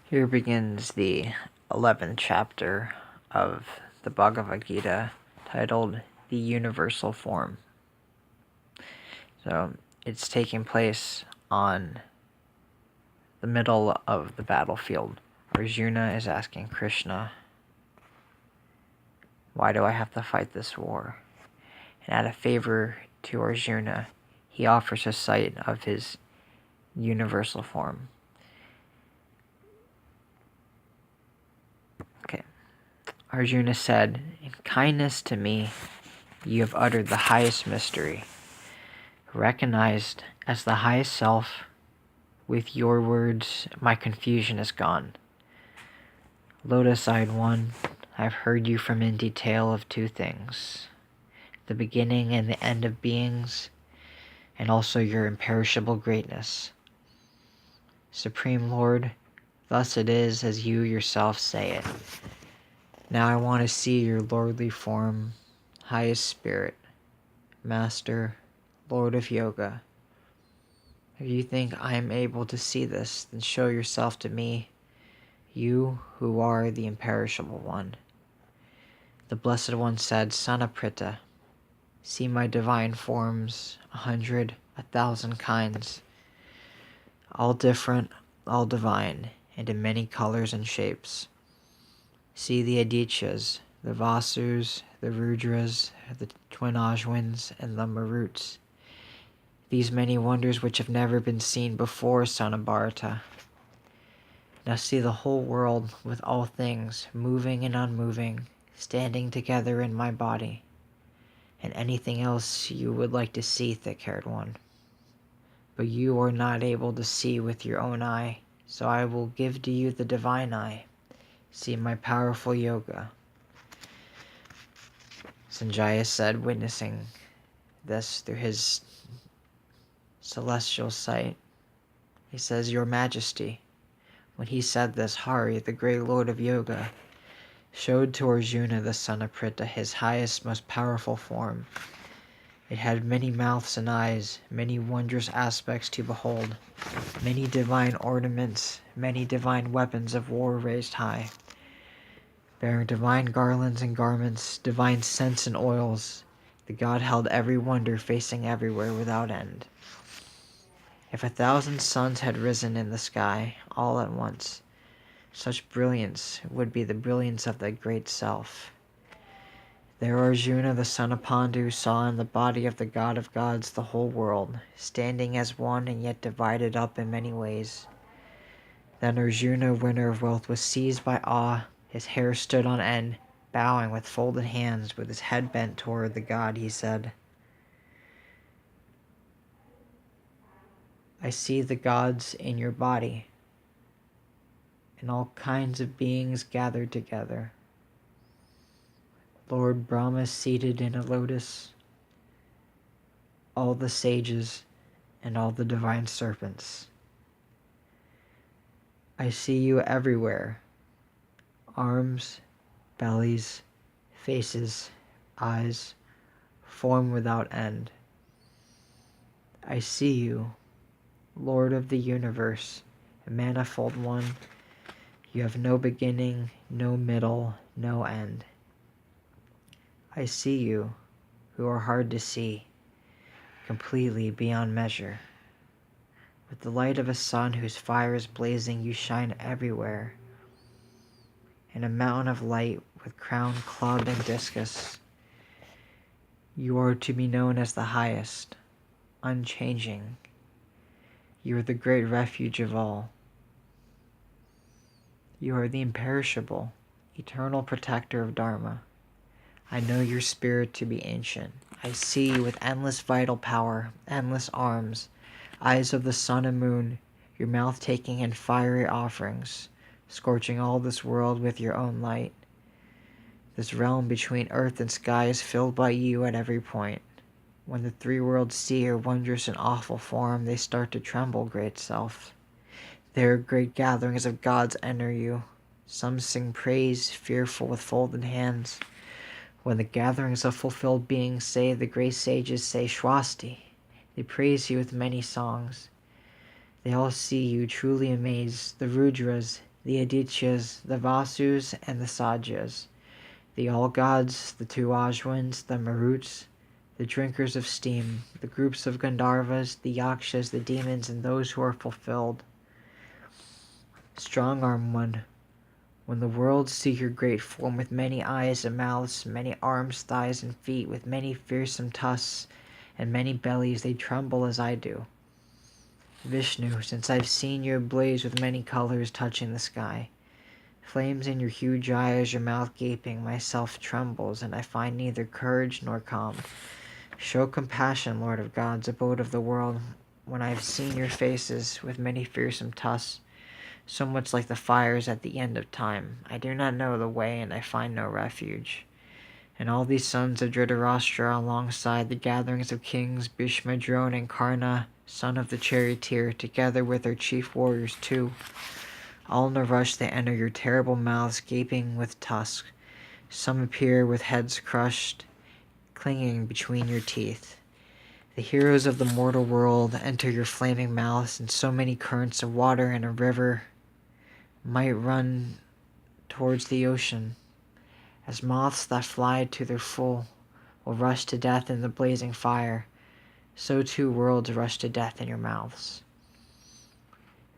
Here begins the 11th chapter of the Bhagavad Gita, titled The Universal Form. So it's taking place on the middle of the battlefield. Arjuna is asking Krishna, why do I have to fight this war? And out of favor to Arjuna, he offers a sight of his universal form. Okay. Arjuna said, in kindness to me, you have uttered the highest mystery. Recognized as the highest self, with your words my confusion is gone. Lotus-eyed one, I've heard you from in detail of two things, the beginning and the end of beings, and also your imperishable greatness. Supreme Lord, thus it is as you yourself say it. Now I want to see your lordly form, highest spirit, Master, Lord of Yoga. If you think I am able to see this, then show yourself to me, you who are the imperishable one. The Blessed One said, Son of Pritha, see my divine forms, 100, 1,000 kinds, all different, all divine, and in many colors and shapes. See the Adityas, the Vasus, the Rudras, the twin Ajwins, and the Maruts. These many wonders which have never been seen before, son of Bharata. Now see the whole world with all things, moving and unmoving, standing together in my body, and anything else you would like to see, thick-haired one. But you are not able to see with your own eye, so I will give to you the divine eye. See my powerful yoga. Sanjaya said, witnessing this through his celestial sight. He says, Your Majesty. When he said this, Hari, the great lord of yoga, showed to Arjuna the son of Pritha his highest, most powerful form. It had many mouths and eyes, many wondrous aspects to behold, many divine ornaments, many divine weapons of war raised high, bearing divine garlands and garments, divine scents and oils. The god held every wonder, facing everywhere without end. If 1,000 suns had risen in the sky all at once, such brilliance would be the brilliance of the great self. There Arjuna, the son of Pandu, saw in the body of the god of gods the whole world, standing as one and yet divided up in many ways. Then Arjuna, winner of wealth, was seized by awe. His hair stood on end, bowing with folded hands, with his head bent toward the god. He said, I see the gods in your body, and all kinds of beings gathered together. Lord Brahma seated in a lotus, all the sages, and all the divine serpents. I see you everywhere, arms, bellies, faces, eyes, form without end. I see you, Lord of the universe, manifold one. You have no beginning, no middle, no end. I see you, who are hard to see, completely beyond measure. With the light of a sun whose fire is blazing, you shine everywhere. In a mountain of light with crown, club, and discus, you are to be known as the highest, unchanging. You are the great refuge of all. You are the imperishable, eternal protector of Dharma. I know your spirit to be ancient. I see you with endless vital power, endless arms, eyes of the sun and moon, your mouth taking in fiery offerings, scorching all this world with your own light. This realm between earth and sky is filled by you at every point. When the three worlds see your wondrous and awful form, they start to tremble, great self. There great gatherings of gods enter you. Some sing praise, fearful with folded hands. When the gatherings of fulfilled beings say, the great sages say Shwasti, they praise you with many songs. They all see you, truly amazed, the Rudras, the Adityas, the Vasus, and the Satyas, the All-Gods, the two Ajwins, the Maruts, the drinkers of steam, the groups of Gandharvas, the Yakshas, the demons, and those who are fulfilled. Strong-armed one, when the worlds see your great form with many eyes and mouths, many arms, thighs, and feet, with many fearsome tusks and many bellies, they tremble as I do. Vishnu, since I've seen you ablaze with many colors touching the sky, flames in your huge eyes, your mouth gaping, myself trembles, and I find neither courage nor calm. Show compassion, Lord of Gods, abode of the world, when I have seen your faces with many fearsome tusks, so much like the fires at the end of time. I do not know the way, and I find no refuge. And all these sons of Dhritarashtra, alongside the gatherings of kings, Bhishma, Drona, and Karna, son of the charioteer, together with their chief warriors too, all in a rush they enter your terrible mouths, gaping with tusks. Some appear with heads crushed, clinging between your teeth. The heroes of the mortal world enter your flaming mouths, and so many currents of water in a river might run towards the ocean. As moths that fly to their full will rush to death in the blazing fire, so too worlds rush to death in your mouths.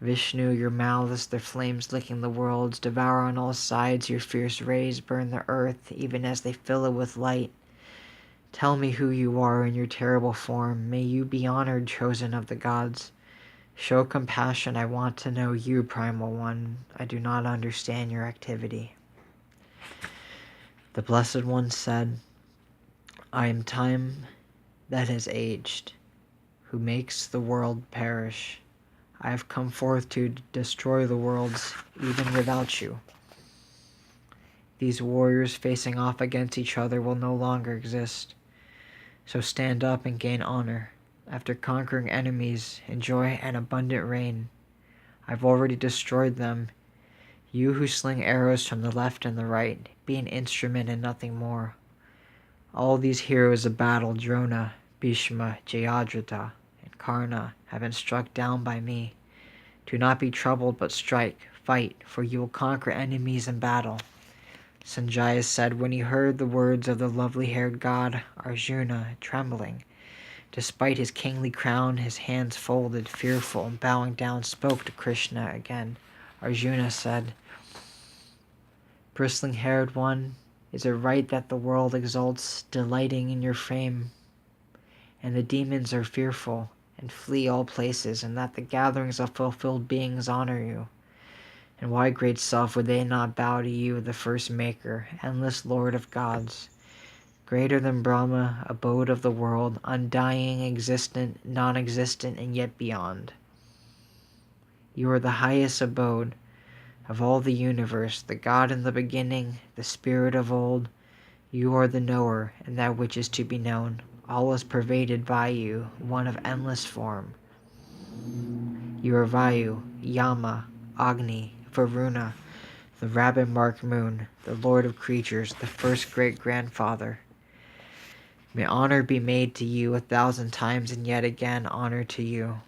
Vishnu, your mouths, their flames licking the worlds, devour on all sides, your fierce rays burn the earth, even as they fill it with light. Tell me who you are in your terrible form. May you be honored, chosen of the gods. Show compassion, I want to know you, Primal One. I do not understand your activity. The Blessed One said, I am time that has aged, who makes the world perish. I have come forth to destroy the worlds, even without you. These warriors facing off against each other will no longer exist. So stand up and gain honor. After conquering enemies, enjoy an abundant reign. I've already destroyed them. You who sling arrows from the left and the right, be an instrument and nothing more. All these heroes of battle, Drona, Bhishma, Jayadratha, and Karna, have been struck down by me. Do not be troubled, but strike, fight, for you will conquer enemies in battle. Sanjaya said when he heard the words of the lovely-haired god, Arjuna, trembling. Despite his kingly crown, his hands folded, fearful, and bowing down, spoke to Krishna again. Arjuna said, Bristling-haired one, is it right that the world exults, delighting in your fame? And the demons are fearful, and flee all places, and that the gatherings of fulfilled beings honor you? And why, great self, would they not bow to you, the first maker, endless Lord of gods? Greater than Brahma, abode of the world, undying, existent, non-existent, and yet beyond. You are the highest abode of all the universe, the God in the beginning, the Spirit of old. You are the knower, and that which is to be known. All is pervaded by you, one of endless form. You are Vayu, Yama, Agni, Varuna, the rabbit-marked moon, the lord of creatures, the first great-grandfather. May honor be made to you 1,000 times, and yet again honor to you.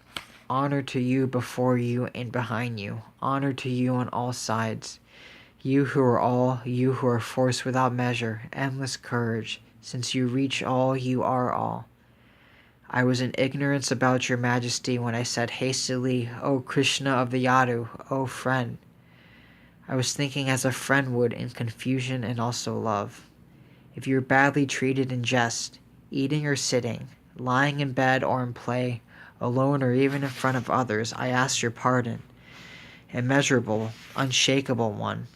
Honor to you before you and behind you. Honor to you on all sides. You who are all, you who are force without measure, endless courage. Since you reach all, you are all. I was in ignorance about your majesty when I said hastily, O Krishna of the Yadu, O friend. I was thinking as a friend would in confusion and also love. If you are badly treated in jest, eating or sitting, lying in bed or in play, alone or even in front of others, I ask your pardon. Immeasurable, unshakable one,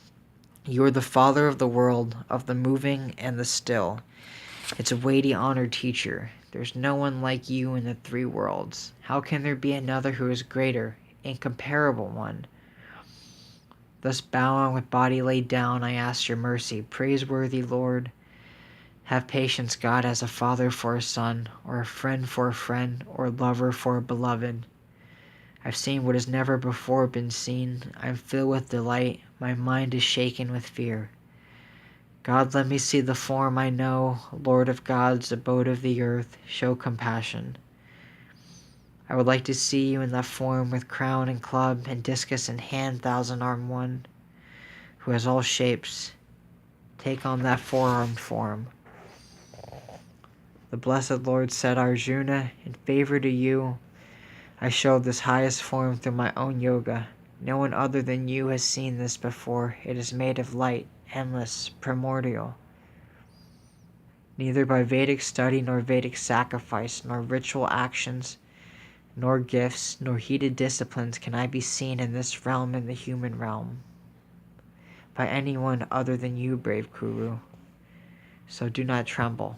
you are the Father of the world, of the moving and the still. It's a weighty honored teacher. There's no one like you in the three worlds. How can there be another who is greater, incomparable one? Thus bowing with body laid down, I ask your mercy, praiseworthy Lord. Have patience, God, as a father for a son, or a friend for a friend, or a lover for a beloved. I've seen what has never before been seen. I am filled with delight. My mind is shaken with fear. God, let me see the form I know, Lord of gods, abode of the earth, show compassion. I would like to see you in that form with crown and club and discus in hand, 1,000-armed one. who has all shapes, take on that four-armed form. The blessed Lord said, Arjuna, in favor to you, I showed this highest form through my own yoga. No one other than you has seen this before. It is made of light, endless, primordial. Neither by Vedic study, nor Vedic sacrifice, nor ritual actions, nor gifts, nor heated disciplines can I be seen in this realm and the human realm. By anyone other than you, brave Kuru. So do not tremble,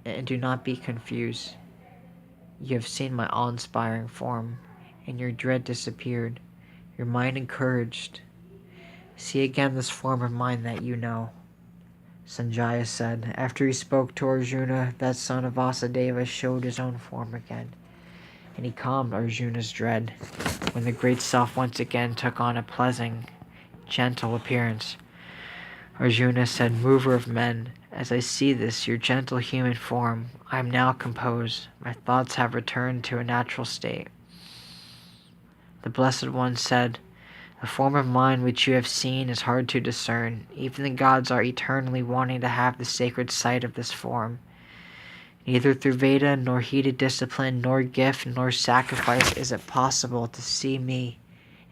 and do not be confused. You have seen my awe-inspiring form, and your dread disappeared, your mind encouraged. See again this form of mine that you know. Sanjaya said. After he spoke to Arjuna, that son of Vasudeva showed his own form again, and he calmed Arjuna's dread when the great self once again took on a pleasant, gentle appearance. Arjuna said, Mover of men, as I see this, your gentle human form, I am now composed. My thoughts have returned to a natural state. The Blessed One said, The form of mine which you have seen is hard to discern. Even the gods are eternally wanting to have the sacred sight of this form. Neither through Veda, nor heated discipline, nor gift, nor sacrifice is it possible to see me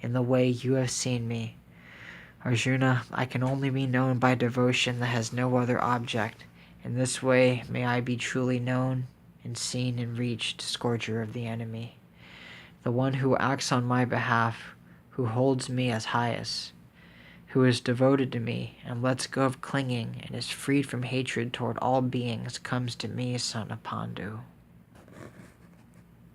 in the way you have seen me. Arjuna, I can only be known by devotion that has no other object. In this way may I be truly known and seen and reached, scourger of the enemy. The one who acts on my behalf, who holds me as highest, who is devoted to me and lets go of clinging and is freed from hatred toward all beings, comes to me, son of Pandu.